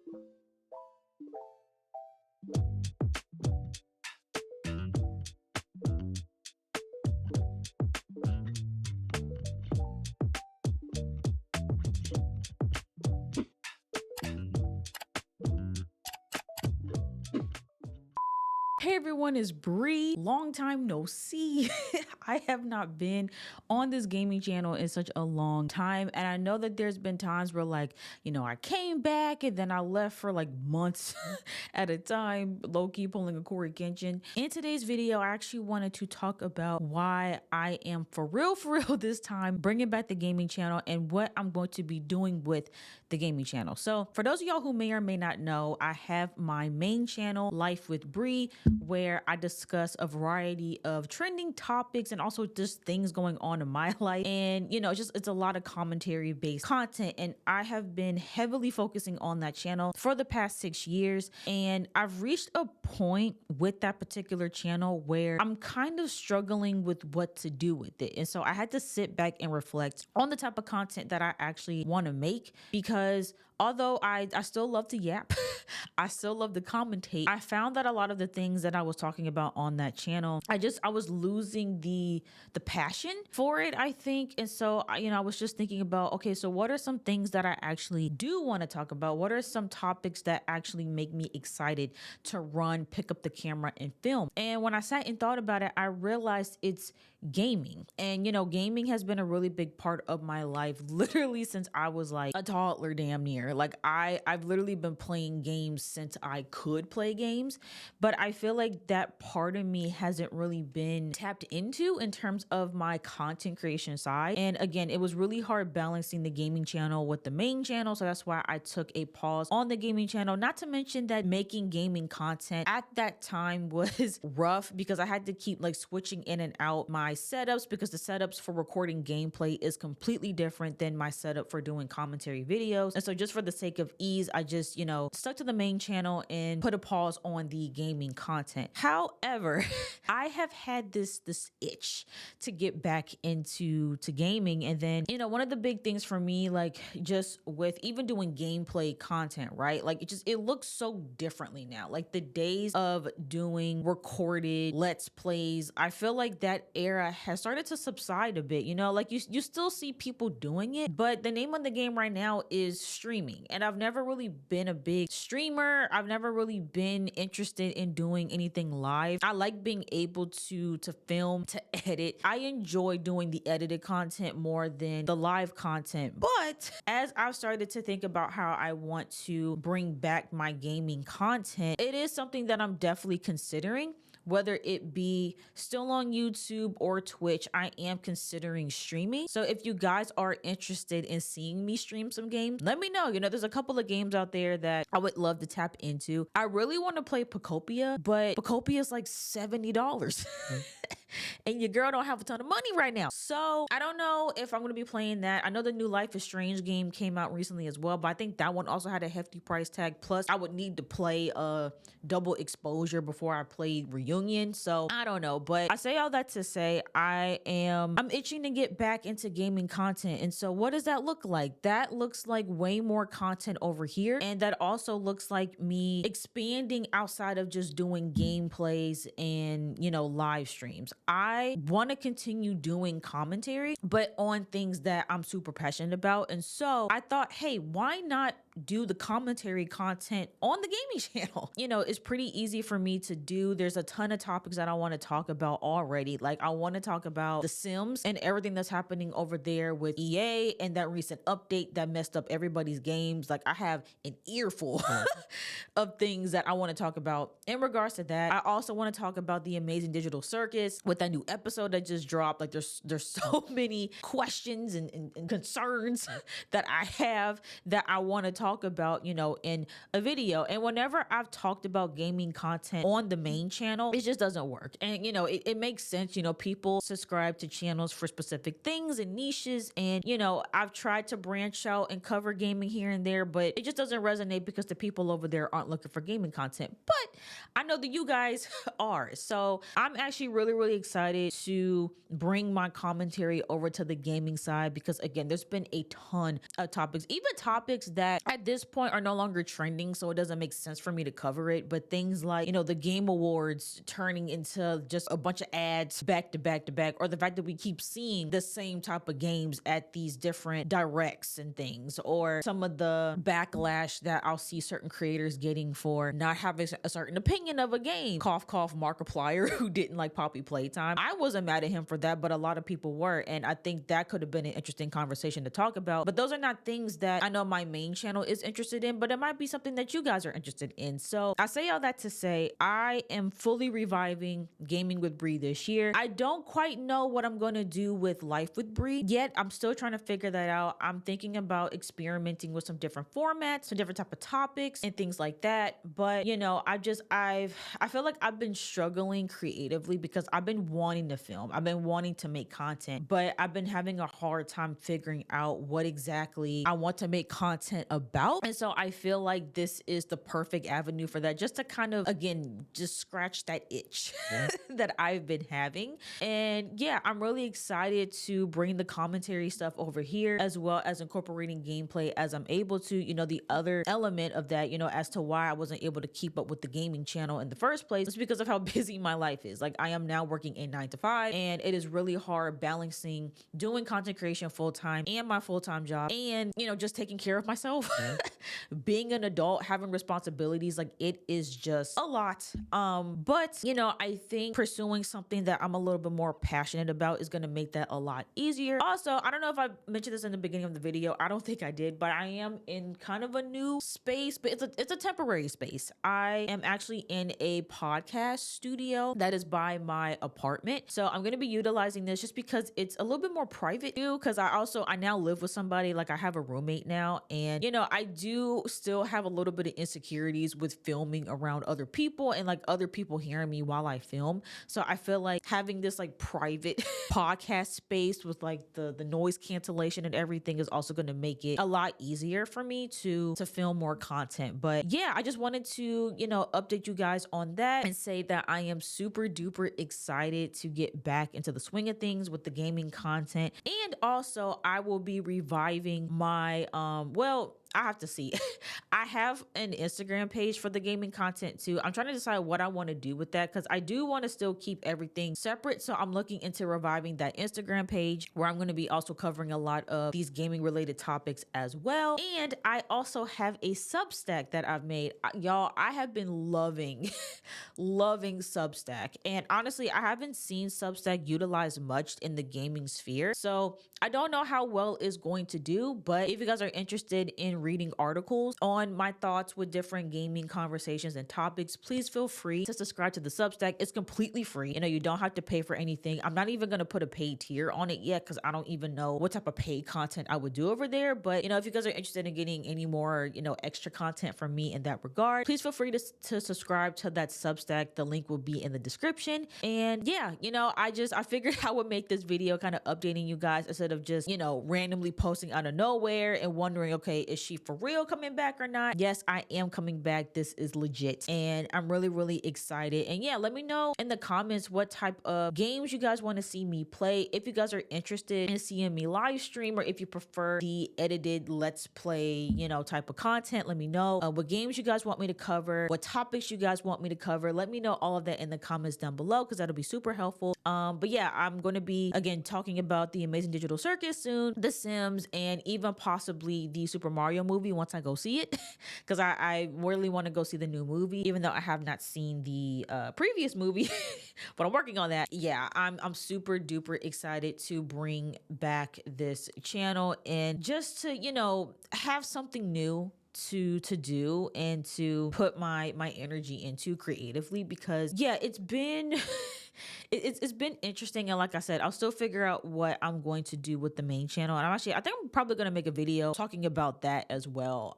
Hey everyone, it's Bree. Long time no see. I have not been on this gaming channel in such a long time. And I know that there's been times where I came back and then I left for like months at a time, low-key pulling a Corey Genshin. In today's video, I actually wanted to talk about why I am for real this time, bringing back the gaming channel and what I'm going to be doing with the gaming channel. So for those of y'all who may or may not know, I have my main channel, Life with Bree, where I discuss a variety of trending topics and also just things going on in my life. And it's a lot of commentary based content. And I have been heavily focusing on that channel for the past 6 years. And I've reached a point with that particular channel where I'm kind of struggling with what to do with it. And so I had to sit back and reflect on the type of content that I actually want to make, because although I still love to yap, I still love to commentate, I found that a lot of the things that I was talking about on that channel, I was losing the passion for it, I think. And so I was just thinking about, okay, so what are some things that I actually do want to talk about? What are some topics that actually make me excited to run, pick up the camera and film? And when I sat and thought about it, I realized it's gaming. And gaming has been a really big part of my life literally since I was like a toddler, damn near. Like I've literally been playing games since I could play games, but I feel like that part of me hasn't really been tapped into in terms of my content creation side. And again, it was really hard balancing the gaming channel with the main channel, so that's why I took a pause on the gaming channel. Not to mention that making gaming content at that time was rough, because I had to keep like switching in and out my setups, because the setups for recording gameplay is completely different than my setup for doing commentary videos. And so just for the sake of ease, I just stuck to the main channel and put a pause on the gaming content. However, I have had this itch to get back into gaming. And then one of the big things for me, like just with even doing gameplay content, right, like it looks so differently now. Like the days of doing recorded let's plays, I feel like that era has started to subside a bit. Like you still see people doing it, but the name of the game right now is streaming. And I've never really been a big streamer. I've never really been interested in doing anything live. I like being able to film, to edit. I enjoy doing the edited content more than the live content. But as I've started to think about how I want to bring back my gaming content, it is something that I'm definitely considering. Whether it be still on YouTube or Twitch, I am considering streaming. So if you guys are interested in seeing me stream some games, let me know. There's a couple of games out there that I would love to tap into. I really want to play Pocopia, but Pocopia is like $70. And your girl don't have a ton of money right now. So I don't know if I'm going to be playing that. I know the new Life is Strange game came out recently as well, but I think that one also had a hefty price tag. Plus I would need to play double exposure before I played Reunion. So I don't know, but I say all that to say I'm itching to get back into gaming content. And so what does that look like? That looks like way more content over here. And that also looks like me expanding outside of just doing gameplays and, live streams. I want to continue doing commentary, but on things that I'm super passionate about. And so I thought, hey, why not do the commentary content on the gaming channel? It's pretty easy for me to do. There's a ton of topics that I want to talk about already. Like I want to talk about The Sims and everything that's happening over there with EA and that recent update that messed up everybody's games. Like I have an earful of things that I want to talk about in regards to that. I also want to talk about the Amazing Digital Circus with that new episode that just dropped. Like there's so many questions and concerns that I have that I want to talk about, in a video. And whenever I've talked about gaming content on the main channel, it just doesn't work. And it makes sense. People subscribe to channels for specific things and niches. And I've tried to branch out and cover gaming here and there, but it just doesn't resonate because the people over there aren't looking for gaming content. But I know that you guys are. So I'm actually really excited to bring my commentary over to the gaming side, because again, there's been a ton of topics, even topics that I at this point are no longer trending, so it doesn't make sense for me to cover it. But things like, the Game Awards turning into just a bunch of ads back to back to back, or the fact that we keep seeing the same type of games at these different directs and things, or some of the backlash that I'll see certain creators getting for not having a certain opinion of a game. Cough, cough, Markiplier, who didn't like Poppy Playtime. I wasn't mad at him for that, but a lot of people were. And I think that could have been an interesting conversation to talk about. But those are not things that I know my main channel is interested in, but it might be something that you guys are interested in. So I say all that to say I am fully reviving Gaming with Bree this year. I don't quite know what I'm going to do with Life with Bree yet. I'm still trying to figure that out. I'm thinking about experimenting with some different formats, some different type of topics and things like that. But I feel like I've been struggling creatively because I've been wanting to film. I've been wanting to make content, but I've been having a hard time figuring out what exactly I want to make content about. And so I feel like this is the perfect avenue for that, just to kind of, again, just scratch that itch that I've been having. And yeah, I'm really excited to bring the commentary stuff over here, as well as incorporating gameplay as I'm able to. The other element of that, as to why I wasn't able to keep up with the gaming channel in the first place, is because of how busy my life is. Like, I am now working a 9 to 5, and it is really hard balancing doing content creation full time and my full-time job, and just taking care of myself. Being an adult, having responsibilities, like, it is just a lot. But I think pursuing something that I'm a little bit more passionate about is going to make that a lot easier. Also, I don't know if I mentioned this in the beginning of the video. I don't think I did, but I am in kind of a new space, but it's a temporary space. I am actually in a podcast studio that is by my apartment. So I'm going to be utilizing this just because it's a little bit more private too, because I now live with somebody. Like, I have a roommate now, and I do still have a little bit of insecurities with filming around other people and like other people hearing me while I film. So I feel like having this like private podcast space with like the noise cancellation and everything is also going to make it a lot easier for me to film more content. But yeah, I just wanted to update you guys on that and say that I am super duper excited to get back into the swing of things with the gaming content. And also, I will be reviving my I have to see. I have an Instagram page for the gaming content too. I'm trying to decide what I want to do with that, because I do want to still keep everything separate. So I'm looking into reviving that Instagram page, where I'm going to be also covering a lot of these gaming related topics as well. And I also have a Substack that I've made. Y'all, I have been loving Substack. And honestly, I haven't seen Substack utilized much in the gaming sphere. So I don't know how well it's going to do, but if you guys are interested in reading articles on my thoughts with different gaming conversations and topics, please feel free to subscribe to the Substack. It's completely free. You don't have to pay for anything. I'm not even going to put a paid tier on it yet, because I don't even know what type of paid content I would do over there. But, if you guys are interested in getting any more, extra content from me in that regard, please feel free to subscribe to that Substack. The link will be in the description. And yeah, I figured I would make this video kind of updating you guys instead of just, randomly posting out of nowhere and wondering, okay, is she for real coming back or not? Yes, I am coming back. This is legit, and I'm really, really excited. And yeah, let me know in the comments what type of games you guys want to see me play. If you guys are interested in seeing me live stream, or if you prefer the edited let's play, type of content, let me know. What games you guys want me to cover, what topics you guys want me to cover. Let me know all of that in the comments down below, because that'll be super helpful. But yeah, I'm going to be again talking about the Amazing Digital Circus soon, The Sims, and even possibly the Super Mario movie once I go see it, because I really want to go see the new movie, even though I have not seen the previous movie. But I'm working on that. Yeah, I'm super duper excited to bring back this channel, and just to have something new to do and to put my energy into creatively, because yeah, it's been it's been interesting. And like I said, I'll still figure out what I'm going to do with the main channel, and I think I'm probably going to make a video talking about that as well,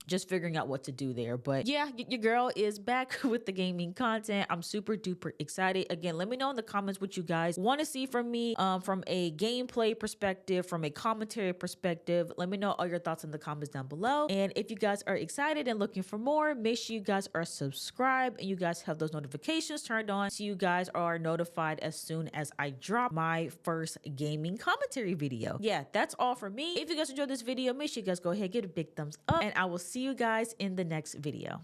just figuring out what to do there. But yeah, your girl is back with the gaming content. I'm super duper excited. Again, let me know in the comments what you guys want to see from me, from a gameplay perspective, from a commentary perspective. Let me know all your thoughts in the comments down below. And if you guys are excited and looking for more, make sure you guys are subscribed and you guys have those notifications turned on so you guys are notified as soon as I drop my first gaming commentary video. Yeah, that's all for me. If you guys enjoyed this video, make sure you guys go ahead, give it a big thumbs up, and I will see you guys in the next video.